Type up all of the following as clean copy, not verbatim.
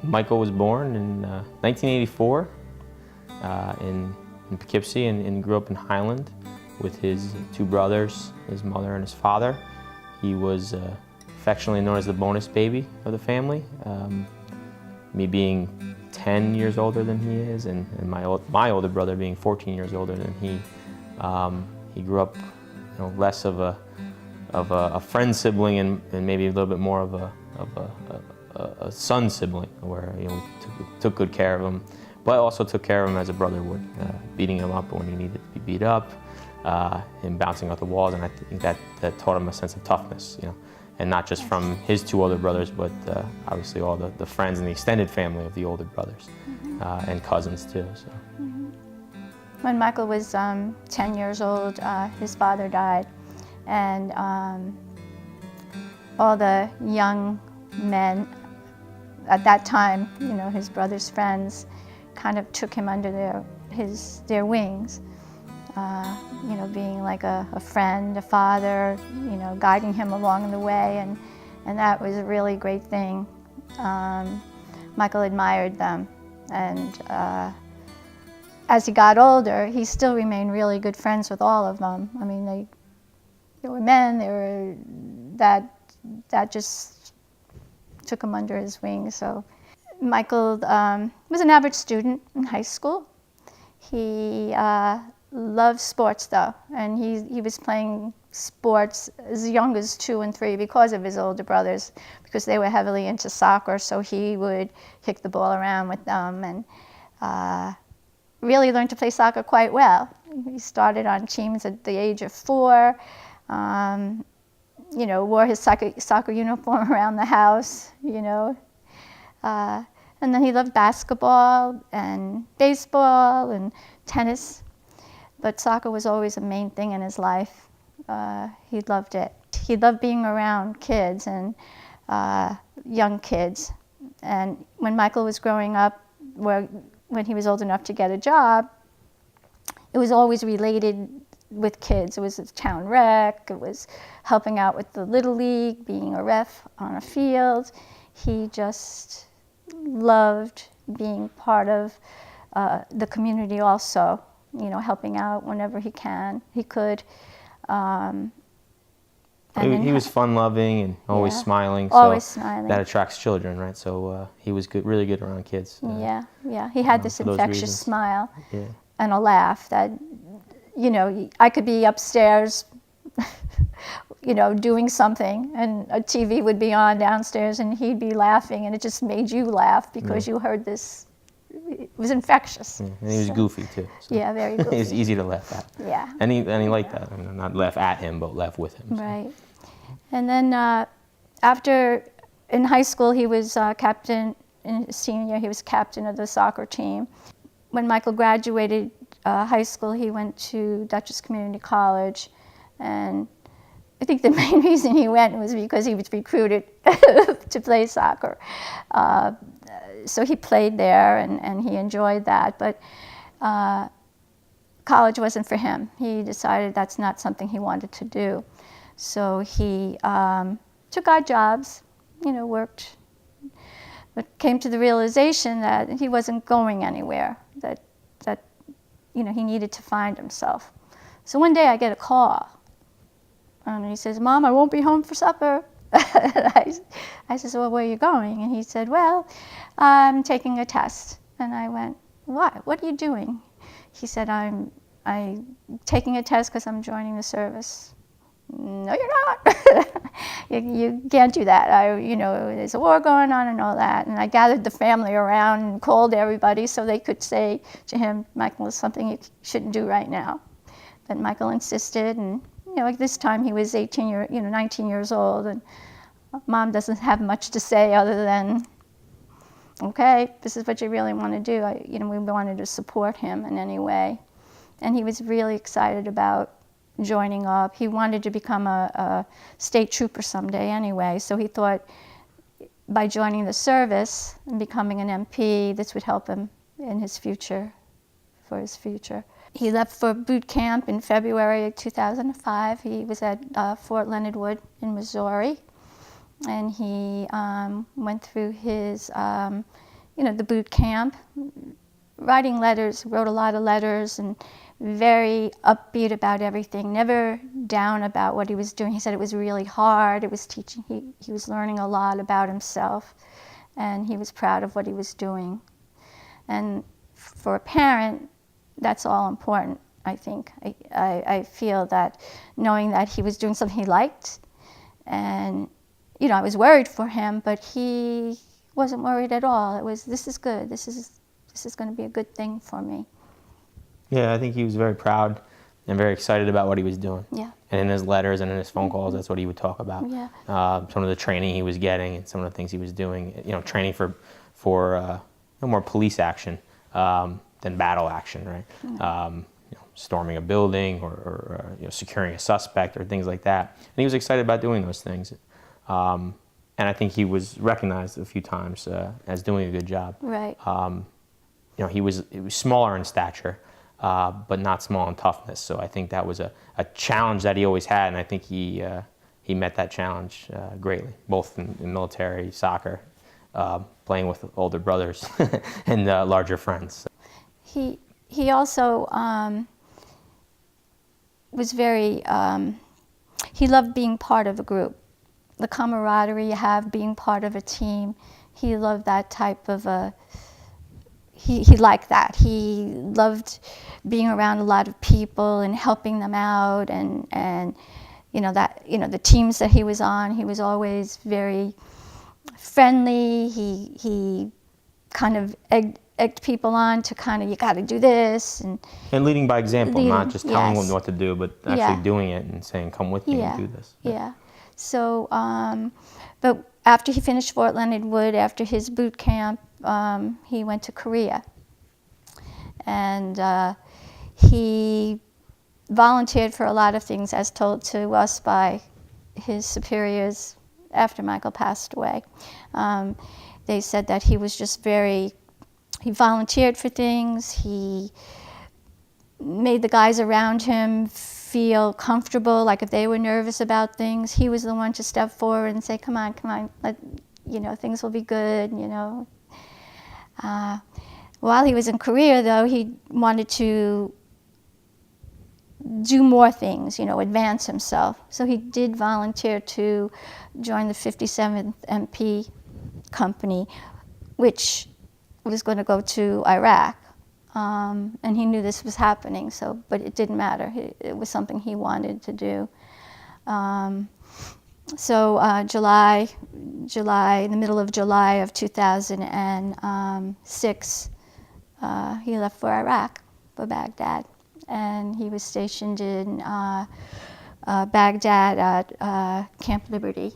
Michael was born in 1984 in Poughkeepsie and grew up in Highland with his two brothers, his mother and his father. He was affectionately known as the bonus baby of the family. Me being 10 years older than he is, and my older brother being 14 years older than he grew up, less of a friend sibling and maybe a little bit more of a son sibling, where we took good care of him, but also took care of him as a brother would, beating him up when he needed to be beat up, him bouncing off the walls, and I think that taught him a sense of toughness, and not just from his two older brothers, but obviously all the friends and the extended family of the older brothers, and cousins too. So. When Michael was 10 years old, his father died, and all the young men at that time, his brother's friends, kind of took him under their wings. Being like a friend, a father, guiding him along the way, and that was a really great thing. Michael admired them, and as he got older, he still remained really good friends with all of them. I mean, they were men, that just took him under his wing. So Michael was an average student in high school. He loved sports though, and he was playing sports as young as 2 and 3 because of his older brothers, because they were heavily into soccer, so he would kick the ball around with them and really learned to play soccer quite well. He started on teams at the age of 4, wore his soccer uniform around the house, and then he loved basketball and baseball and tennis. But soccer was always a main thing in his life. He loved it. He loved being around kids and young kids. And when Michael was growing up, when he was old enough to get a job, it was always related with kids. It was a town rec, it was helping out with the Little League, being a ref on a field. He just loved being part of the community also. Helping out whenever he could. He was fun-loving and always smiling. Always so smiling. That attracts children, right? So he was really good around kids. Yeah. He had this infectious smile and a laugh that, I could be upstairs, doing something, and a TV would be on downstairs, and he'd be laughing, and it just made you laugh because you heard this. It was infectious. Yeah, and he was goofy too. So. Yeah, very goofy. He was easy to laugh at. Yeah. And he liked that. I mean, not laugh at him, but laugh with him. So. Right. And then in high school, he was captain. In his senior year, he was captain of the soccer team. When Michael graduated high school, he went to Dutchess Community College, and I think the main reason he went was because he was recruited to play soccer. So he played there, and he enjoyed that, but college wasn't for him. He decided that's not something he wanted to do. So he took odd jobs, worked, but came to the realization that he wasn't going anywhere, that he needed to find himself. So one day I get a call, and he says, "Mom, I won't be home for supper." I said, "Well, where are you going?" And he said, "Well, I'm taking a test." And I went, "What? What are you doing?" He said, I'm taking a test because I'm joining the service." "No, you're not." you can't do that. There's a war going on and all that. And I gathered the family around and called everybody so they could say to him, "Michael, it's something you shouldn't do right now." But Michael insisted, and this time he was 19 years old, and Mom doesn't have much to say other than, "Okay, this is what you really want to do." We wanted to support him in any way, and he was really excited about joining up. He wanted to become a state trooper someday anyway, so he thought by joining the service and becoming an MP, this would help him in his future, for his future. He left for boot camp in February 2005. He was at Fort Leonard Wood in Missouri, and he went through his the boot camp, writing letters, wrote a lot of letters, and very upbeat about everything, never down about what he was doing. He said it was really hard. It was teaching, he was learning a lot about himself, and he was proud of what he was doing. And for a parent, that's all important, I think. I feel that knowing that he was doing something he liked, and I was worried for him, but he wasn't worried at all. It was, this is good. This is going to be a good thing for me. Yeah, I think he was very proud and very excited about what he was doing. Yeah. And in his letters and in his phone calls, that's what he would talk about. Yeah. Some of the training he was getting and some of the things he was doing. Training for more police action than battle action, right? Mm. Storming a building or securing a suspect or things like that. And he was excited about doing those things. And I think he was recognized a few times as doing a good job. Right. He was smaller in stature, but not small in toughness. So I think that was a challenge that he always had, and I think he met that challenge greatly, both in military, soccer, playing with older brothers and larger friends. He also was very, he loved being part of a group. The camaraderie you have, being part of a team. He loved that type of he liked that. He loved being around a lot of people and helping them out, and the teams that he was on, he was always very friendly. He kind of egged people on to kind of, you got to do this, and leading by example, not just telling yes. them what to do, but actually doing it and saying, come with me and do this. Yeah. So, but after he finished Fort Leonard Wood, after his boot camp, he went to Korea. And he volunteered for a lot of things, as told to us by his superiors after Michael passed away. They said that he was just he volunteered for things. He made the guys around him feel comfortable, like if they were nervous about things, he was the one to step forward and say, come on, things will be good, While he was in Korea, though, he wanted to do more things, advance himself. So he did volunteer to join the 57th MP company, which was going to go to Iraq. And he knew this was happening, but it didn't matter. It was something he wanted to do. July, in the middle of July of 2006, he left for Iraq, for Baghdad. And he was stationed in Baghdad at Camp Liberty.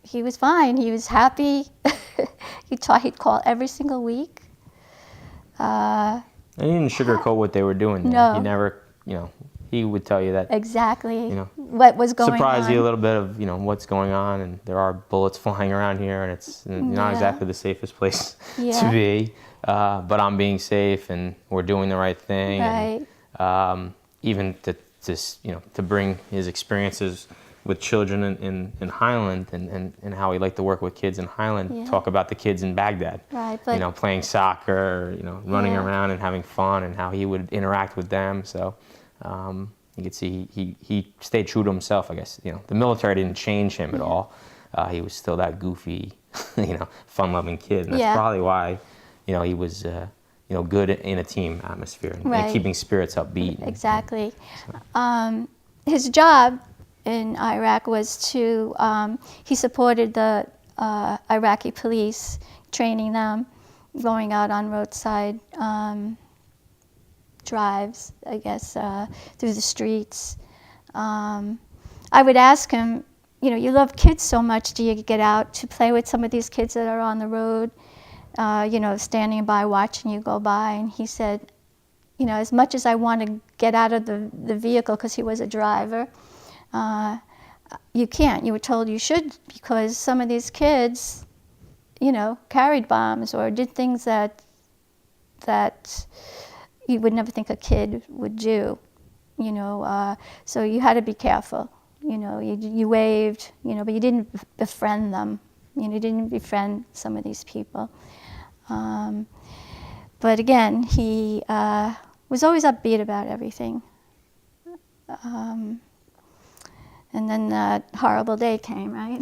He was fine. He was happy. He'd call every single week. And he didn't sugarcoat what they were doing there. No. He never, he would tell you that. Exactly. What was going on. Surprise you a little bit of, what's going on, and there are bullets flying around here, and it's not exactly the safest place to be. But I'm being safe, and we're doing the right thing. Right. And, even to bring his experiences with children in Highland and how he liked to work with kids in Highland, talk about the kids in Baghdad, right, but, playing soccer, running around and having fun, and how he would interact with them. So you could see he stayed true to himself, I guess. The military didn't change him at all. He was still that goofy, fun-loving kid, and that's probably why, he was, good in a team atmosphere and keeping spirits upbeat. Exactly. His job in Iraq was to, he supported the Iraqi police, training them, going out on roadside drives, I guess, through the streets. I would ask him, you love kids so much, do you get out to play with some of these kids that are on the road, standing by watching you go by? And he said, as much as I want to get out of the vehicle, because he was a driver, you can't. You were told you should, because some of these kids, carried bombs or did things that you would never think a kid would do. So you had to be careful. You waved, but you didn't befriend them. He didn't befriend some of these people. But again, he was always upbeat about everything. And then that horrible day came, right?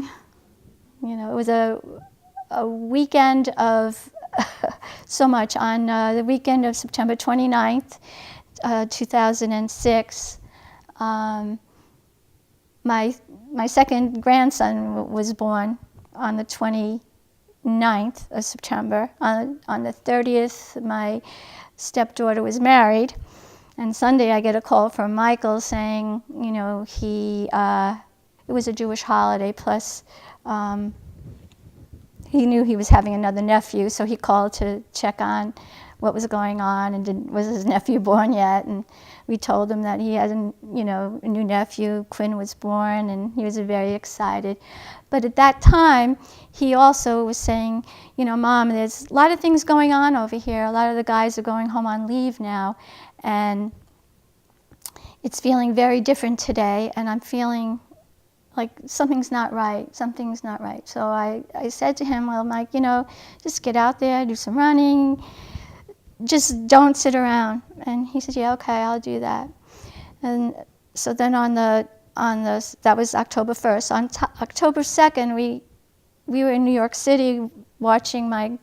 It was a weekend of so much. On the weekend of September 29th, 2006, my second grandson was born on the 29th of September. On the 30th, my stepdaughter was married. And Sunday, I get a call from Michael saying, it was a Jewish holiday, plus he knew he was having another nephew, so he called to check on what was going on and was his nephew born yet. And we told him that he had a new nephew, Quinn was born, and he was very excited. But at that time, he also was saying, Mom, there's a lot of things going on over here. A lot of the guys are going home on leave now, and it's feeling very different today, and I'm feeling like something's not right. So I said to him, well, Mike, just get out there, do some running, just don't sit around. And he said, yeah, okay, I'll do that. And so then that was October 1st. On October 2nd, we were in New York City watching my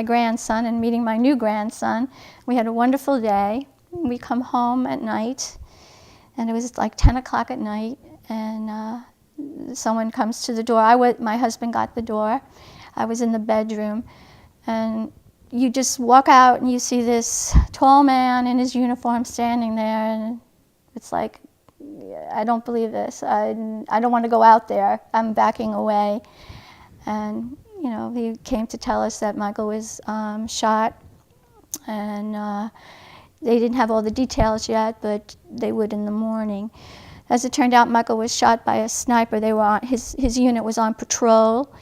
grandson and meeting my new grandson. We had a wonderful day. We come home at night, and it was like 10 o'clock at night, and someone comes to the door. My husband got the door. I was in the bedroom, and you just walk out and you see this tall man in his uniform standing there, and it's like, I don't believe this. I don't want to go out there. I'm backing away. And he came to tell us that Michael was shot, and they didn't have all the details yet, but they would in the morning. As it turned out, Michael was shot by a sniper. His unit was on patrol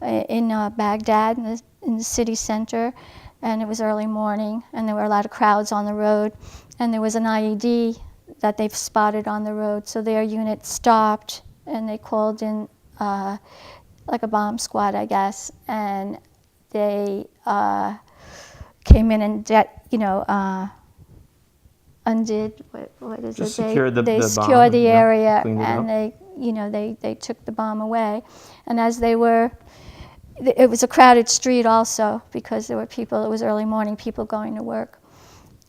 in Baghdad, in the city center, and it was early morning, and there were a lot of crowds on the road, and there was an IED that they've spotted on the road, so their unit stopped, and they called in like a bomb squad, I guess, and they came in and undid what is Just it? secured They the secured bomb, the area, cleaned it and up. they took the bomb away. And as they were, it was a crowded street also, because there were people. It was early morning, people going to work.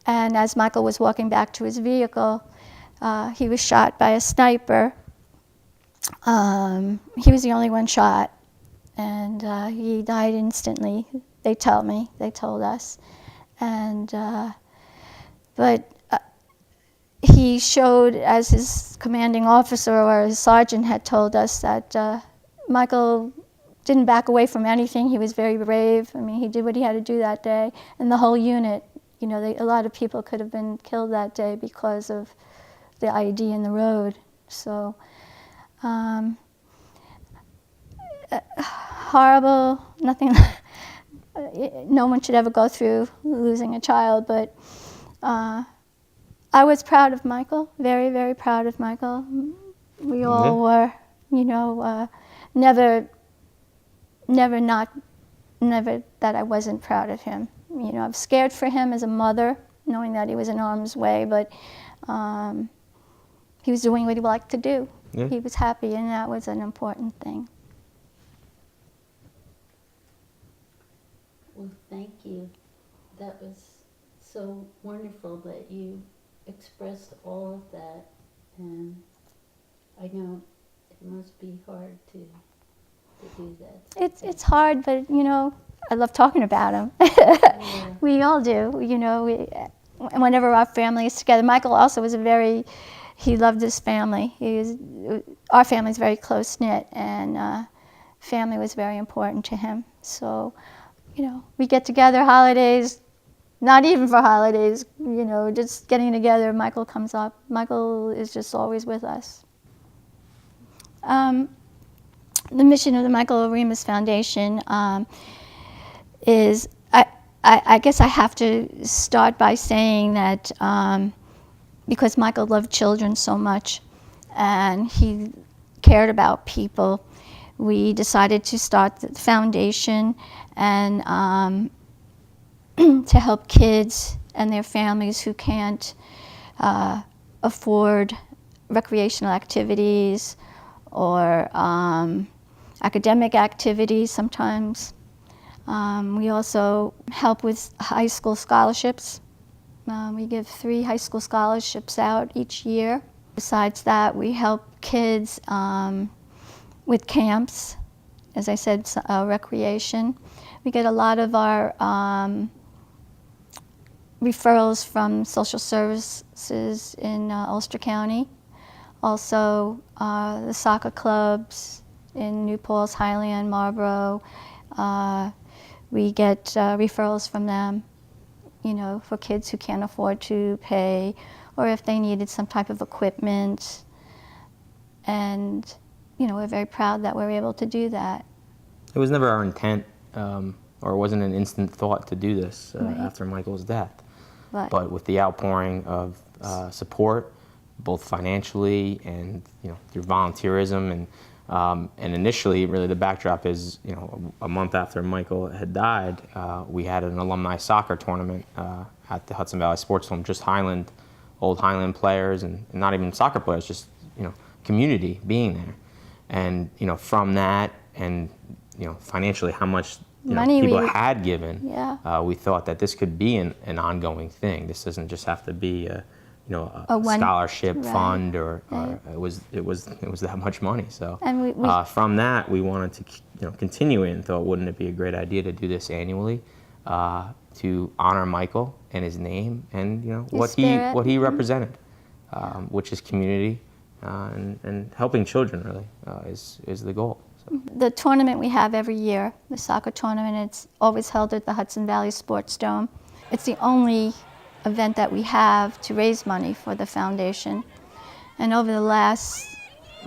And as Michael was walking back to his vehicle, he was shot by a sniper. He was the only one shot, and he died instantly. They told us, and but he showed, as his commanding officer or his sergeant had told us, that Michael didn't back away from anything. He was very brave. I mean, he did what he had to do that day, and the whole unit. A lot of people could have been killed that day because of the IED in the road. So. Horrible, nothing, no one should ever go through losing a child, but I was proud of Michael, very, very proud of Michael. We all were, never that I wasn't proud of him. I'm scared for him as a mother, knowing that he was in harm's way, but he was doing what he liked to do. Yeah. He was happy, and that was an important thing. Well, thank you. That was so wonderful that you expressed all of that, and I know it must be hard to do that. It's hard, but I love talking about him. Yeah. We all do. Whenever our family is together. Michael also was he loved his family. Our family's very close knit, and family was very important to him. So, we get together holidays, not even for holidays, just getting together. Michael comes up. Michael is just always with us. The mission of the Michael Arimus Foundation is, I guess I have to start by saying that because Michael loved children so much, and he cared about people, we decided to start the foundation and to help kids and their families who can't afford recreational activities or academic activities sometimes. We also help with high school scholarships. We give 3 high school scholarships out each year. Besides that, we help kids with camps, as I said, recreation. We get a lot of our referrals from social services in Ulster County. Also, the soccer clubs in New Paltz, Highland, Marlborough. We get referrals from them, you know, for kids who can't afford to pay, or if they needed some type of equipment. And, you know, we're very proud that we're able to do that. It was never our intent, or it wasn't an instant thought to do this Right. after Michael's death. But But with the outpouring of support, both financially and, you know, through volunteerism, and initially, really the backdrop is, you know, a month after Michael had died, we had an alumni soccer tournament at the Hudson Valley Sports Home, just Highland, old Highland players, and not even soccer players, just, you know, community being there. And, you know, from that, and, you know, financially how much, you know, Money people we- had given, Yeah. we thought that this could be an ongoing thing. This doesn't just have to be a, you know, A a one- scholarship right, fund, or right. it was that much money. So And we- from that, we wanted to, you know, continue it, and thought, wouldn't it be a great idea to do this annually, to honor Michael and his name, and, you know, His what spirit. he represented, which is community, and helping children, really, is the goal. So. the tournament we have every year, the soccer tournament, it's always held at the Hudson Valley Sports Dome. It's the only event that we have to raise money for the foundation. And over the last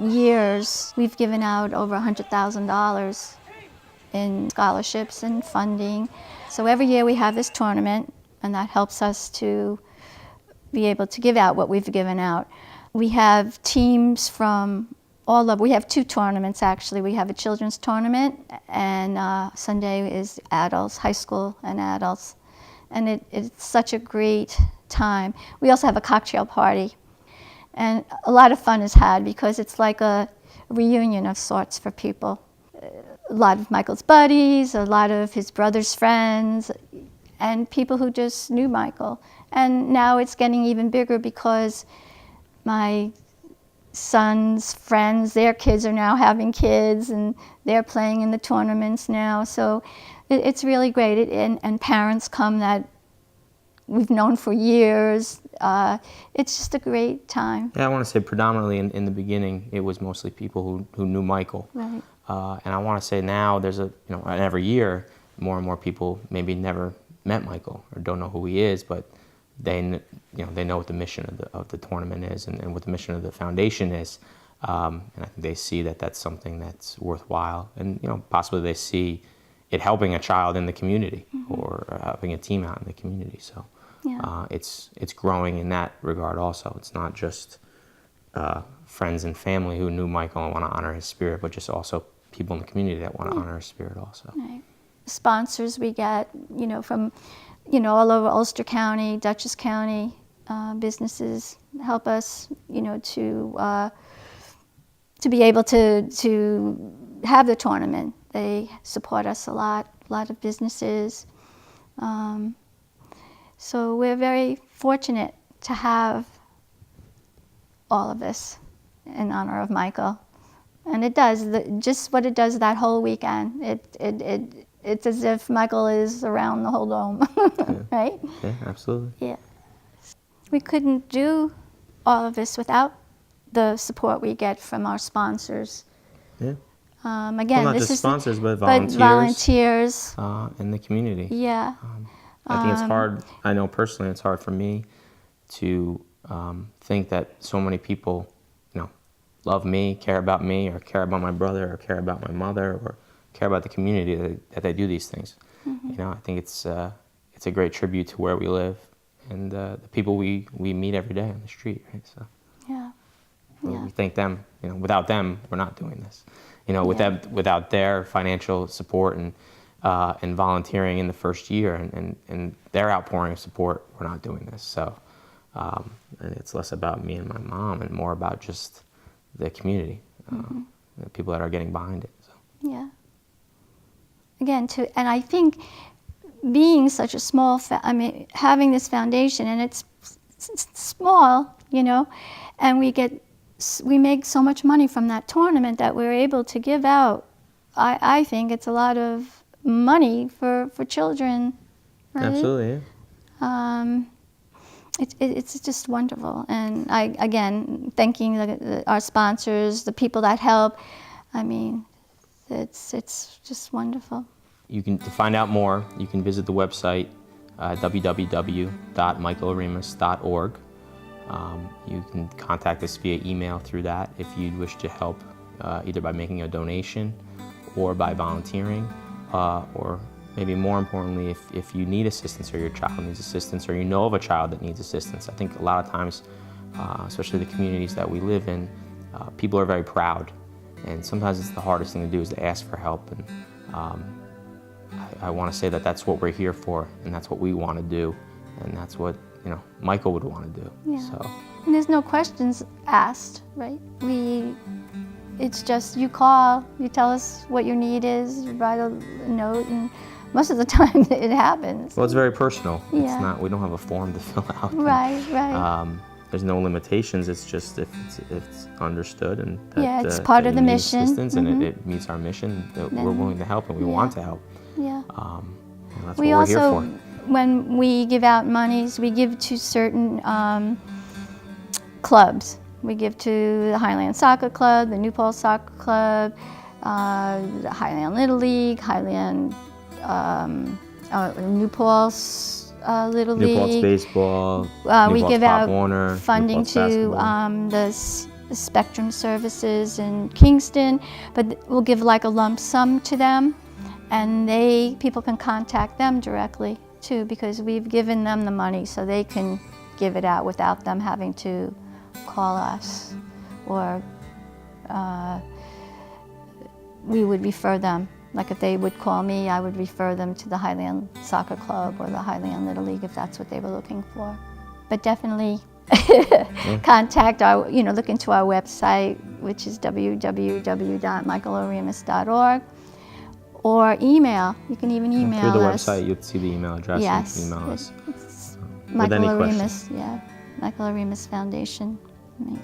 years, we've given out over $100,000 in scholarships and funding. So every year we have this tournament, and that helps us to be able to give out what we've given out. We have teams from we have 2 tournaments actually. We have a children's tournament, and Sunday is adults, high school and adults. And it's such a great time. We also have a cocktail party. And a lot of fun is had because it's like a reunion of sorts for people. A lot of Michael's buddies, a lot of his brother's friends, and people who just knew Michael. And now it's getting even bigger because my son's friends, their kids are now having kids, and they're playing in the tournaments now. So it's really great. And parents come that we've known for years. It's just a great time. Yeah, I want to say predominantly in the beginning, it was mostly people who knew Michael. Right. And I want to say now there's and every year, more and more people maybe never met Michael or don't know who he is, but they know what the mission of the tournament is, and what the mission of the foundation is. And I think they see that that's something that's worthwhile, and, you know, possibly they see it helping a child in the community, or helping a team out in the community. So Yeah. it's growing in that regard also. It's not just friends and family who knew Michael and want to honor his spirit, but just also people in the community that want to honor his spirit also. Right. Sponsors we get, you know, from, you know, all over Ulster County, Dutchess County, businesses help us, you know, to be able to have the tournament. They support us a lot of businesses. So we're very fortunate to have all of this in honor of Michael. And it does, just what it does that whole weekend. It's as if Michael is around the whole dome, right? Yeah, absolutely. Yeah. We couldn't do all of this without the support we get from our sponsors. Yeah. Again, Well, not this just is sponsors, but volunteers. In the community. Yeah. I think it's hard. I know personally, it's hard for me to think that so many people, you know, love me, care about me, or care about my brother, or care about my mother, or care about the community that they do these things. You know, I think it's a great tribute to where we live and the people we meet every day on the street. Right. So Yeah. we thank them. You know, without them, we're not doing this. You know, Yeah. without their financial support and volunteering in the first year and their outpouring of support, we're not doing this. So, and it's less about me and my mom and more about just the community, the people that are getting behind it. So. Yeah. Again, and I think being such a small, having this foundation, and it's small, you know, and we make so much money from that tournament that we're able to give out. I think it's a lot of money for children, right? Absolutely, yeah. It's just wonderful, and again thanking our sponsors, the people that help. I mean, it's just wonderful. To find out more, you can visit the website www.michaelarimus.org. You can contact us via email through that if you'd wish to help, either by making a donation or by volunteering, or maybe more importantly, if you need assistance or your child needs assistance or you know of a child that needs assistance. I think a lot of times, especially the communities that we live in, people are very proud, and sometimes it's the hardest thing to do is to ask for help. And I want to say that that's what we're here for, and that's what we want to do, and that's what Michael would want to do. Yeah. So. And there's no questions asked, right? It's just you call, you tell us what your need is, you write a note, and most of the time it happens. Well, it's very personal. Yeah. It's not. We don't have a form to fill out. Right, right. There's no limitations. It's just if it's understood and that, it's part that of the you need mission. assistance and it meets our mission, that we're willing to help and we want to help. Yeah. That's We what we're here also, for. when we give out monies, we give to certain clubs. We give to the Highland Soccer Club, the New Paltz Soccer Club, the Highland Little League, Highland New Paltz Little League. New Paltz Baseball, We New give Paltz out Pop Warner, funding New Paltz to Basketball. the Spectrum Services in Kingston, but we'll give like a lump sum to them, and people can contact them directly too, because we've given them the money so they can give it out without them having to call us, or we would refer them. Like if they would call me, I would refer them to the Highland Soccer Club or the Highland Little League if that's what they were looking for. But definitely contact look into our website, which is www.michaelarimus.org, or email. You can even email us. Through the website, you'll see the email address. Yes. You can email us. It's With Michael any Arimus, questions. Michael Arimus Foundation. Right.